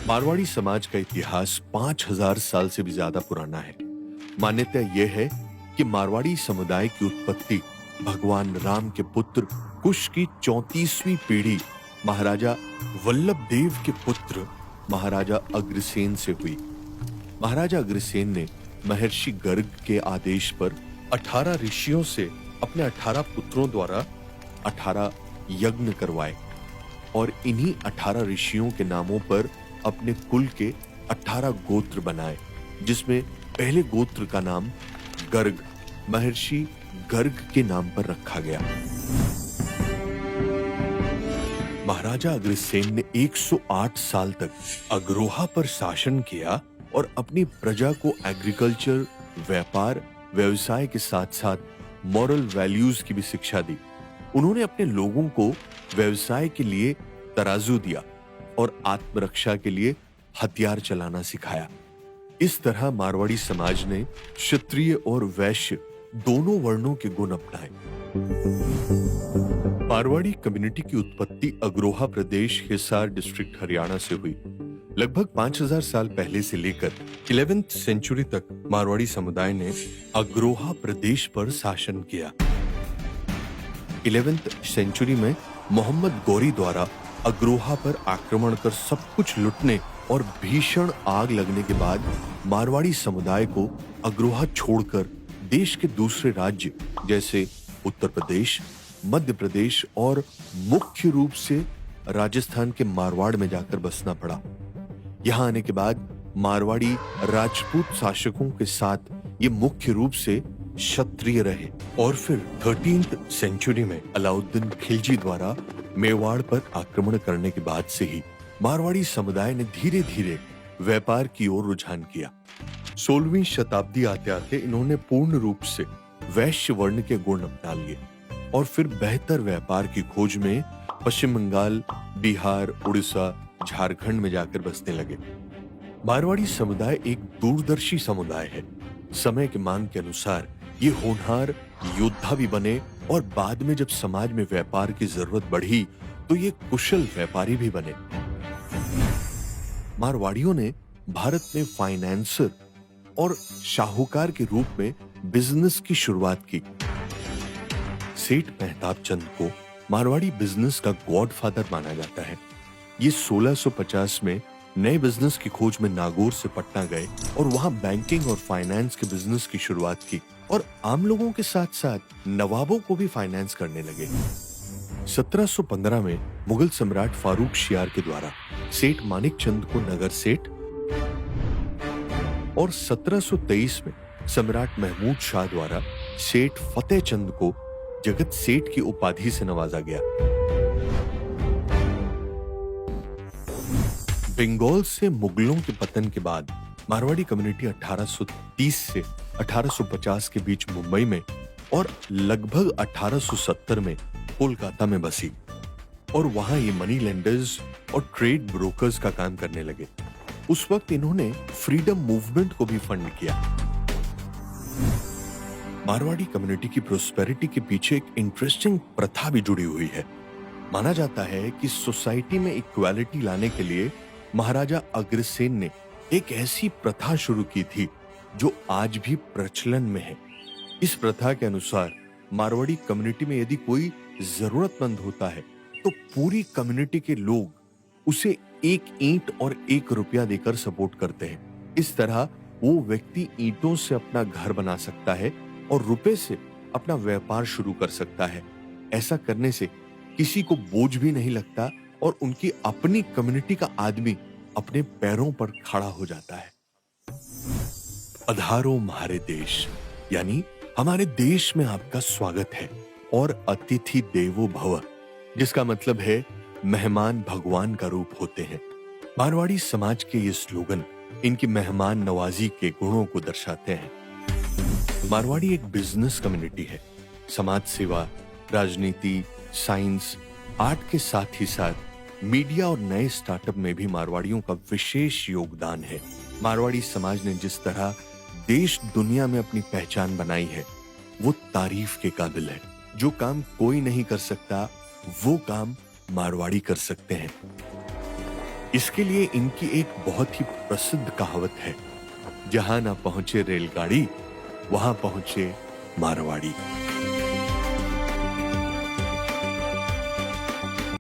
मारवाड़ी समाज का इतिहास 5000 साल से भी ज्यादा पुराना है। मान्यता यह है कि मारवाड़ी समुदाय की उत्पत्ति भगवान राम के पुत्र कुश की 34वीं पीढ़ी महाराजा वल्लभ देव के पुत्र महाराजा अग्रसेन से हुई। महाराजा अग्रसेन ने महर्षि गर्ग के आदेश पर 18 ऋषियों से अपने 18 पुत्रों द्वारा 18 यज्ञ करवाए और इन्हीं 18 ऋषियों के नामों पर अपने कुल के 18 गोत्र बनाए, जिसमें पहले गोत्र का नाम गर्ग महर्षि गर्ग के नाम पर रखा गया। महाराजा अग्रसेन ने 108 साल तक अग्रोहा पर शासन किया और अपनी प्रजा को एग्रीकल्चर, व्यापार, व्यवसाय के साथ साथ मॉरल वैल्यूज की भी शिक्षा दी। उन्होंने अपने लोगों को व्यवसाय के लिए तराजू दिया और आत्मरक्षा के लिए हथियार चलाना सिखाया। इस तरह मारवाड़ी समाज ने क्षत्रिय और वैश्य दोनों वर्णों के गुण अपनाए। मारवाड़ी कम्युनिटी की उत्पत्ति अग्रोहा प्रदेश, हिसार डिस्ट्रिक्ट, हरियाणा से हुई। लगभग 5000 साल पहले से लेकर 11वीं सेंचुरी तक मारवाड़ी समुदाय ने अग्रोहा प्रदेश पर शासन किया। 11वीं सेंचुरी में मोहम्मद गौरी द्वारा अग्रोहा पर आक्रमण कर सब कुछ लूटने और भीषण आग लगने के बाद मारवाड़ी समुदाय को अग्रोहा छोड़कर देश के दूसरे राज्य जैसे उत्तर प्रदेश, मध्य प्रदेश और मुख्य रूप से राजस्थान के मारवाड़ में जाकर बसना पड़ा। यहाँ आने के बाद मारवाड़ी राजपूत शासकों के साथ ये मुख्य रूप से क्षत्रिय रहे और फिर 13वीं सेंचुरी में अलाउद्दीन खिलजी द्वारा मेवाड़ पर आक्रमण करने के बाद से ही मारवाड़ी समुदाय ने धीरे धीरे व्यापार की ओर रुझान किया। 16वीं शताब्दी आते आते इन्होंने पूर्ण रूप से वैश्य वर्ण के गुण अपना लिए और फिर बेहतर व्यापार की खोज में पश्चिम बंगाल, बिहार, उड़ीसा, झारखंड में जाकर बसने लगे। मारवाड़ी समुदाय एक दूरदर्शी समुदाय है। समय की मांग के अनुसार ये होनहार योद्धा भी बने और बाद में जब समाज में व्यापार की जरूरत बढ़ी तो ये कुशल व्यापारी भी बने। मारवाड़ियों ने भारत में फाइनेंसर और शाहूकार के रूप में बिजनेस की शुरुआत की। सेठ मेहताब चंद को मारवाड़ी बिजनेस का गॉडफादर माना जाता है। ये 1650 में नए बिजनेस की खोज में नागौर से पटना गए और वहां बैंकिंग और फाइनेंस के बिजनेस की शुरुआत की और आम लोगों के साथ साथ नवाबों को भी फाइनेंस करने लगे। 1715 में मुगल सम्राट फारूक शियार के द्वारा सेठ मानिक चंद को नगर सेठ और 1723 में सम्राट महमूद शाह द्वारा सेठ फतेह चंद को जगत सेठ की उपाधि से नवाजा गया। बंगाल से मुगलों के पतन के बाद मारवाड़ी कम्युनिटी 1830 से 1850 के बीच मुंबई में और लगभग 1870 में कोलकाता में बसी और वहां ये मनी लेंडर्स और ट्रेड ब्रोकर्स का काम करने लगे। उस वक्त इन्होंने फ्रीडम मूवमेंट को भी फंड किया। मारवाड़ी कम्युनिटी की प्रोस्पेरिटी के पीछे एक इंटरेस्टिंग प्रथा भी जुड़ी हुई है। माना जाता है कि सोसाइटी में इक्वालिटी लाने के लिए महाराजा अग्रसेन ने एक ऐसी प्रथा शुरू की थी जो आज भी प्रचलन में है। इस प्रथा के अनुसार मारवाड़ी कम्युनिटी में यदि कोई जरूरतमंद होता है तो पूरी कम्युनिटी के लोग उसे 1 ईंट और 1 रुपया देकर सपोर्ट करते हैं। इस तरह वो व्यक्ति ईंटों से अपना घर बना सकता है और रुपए से अपना व्यापार शुरू कर सकता है। ऐसा करने से किसी को बोझ भी नहीं लगता और उनकी अपनी कम्युनिटी का आदमी अपने पैरों पर खड़ा हो जाता है। पधारो हमारे देश, यानी हमारे देश में आपका स्वागत है और अतिथि देवो भव, जिसका मतलब है मेहमान भगवान का रूप होते हैं। मारवाड़ी समाज के ये स्लोगन इनकी मेहमान नवाजी के गुणों को दर्शाते हैं। मारवाड़ी एक बिजनेस कम्युनिटी है। समाज सेवा, राजनीति, साइंस, आर्ट के साथ ही साथ मीडिया और नए स्टार्टअप में भी मारवाड़ियों का विशेष योगदान है। मारवाड़ी समाज ने जिस तरह देश दुनिया में अपनी पहचान बनाई है वो तारीफ के काबिल है। जो काम कोई नहीं कर सकता वो काम मारवाड़ी कर सकते हैं। इसके लिए इनकी एक बहुत ही प्रसिद्ध कहावत है, जहां ना पहुंचे रेलगाड़ी वहां पहुंचे मारवाड़ी।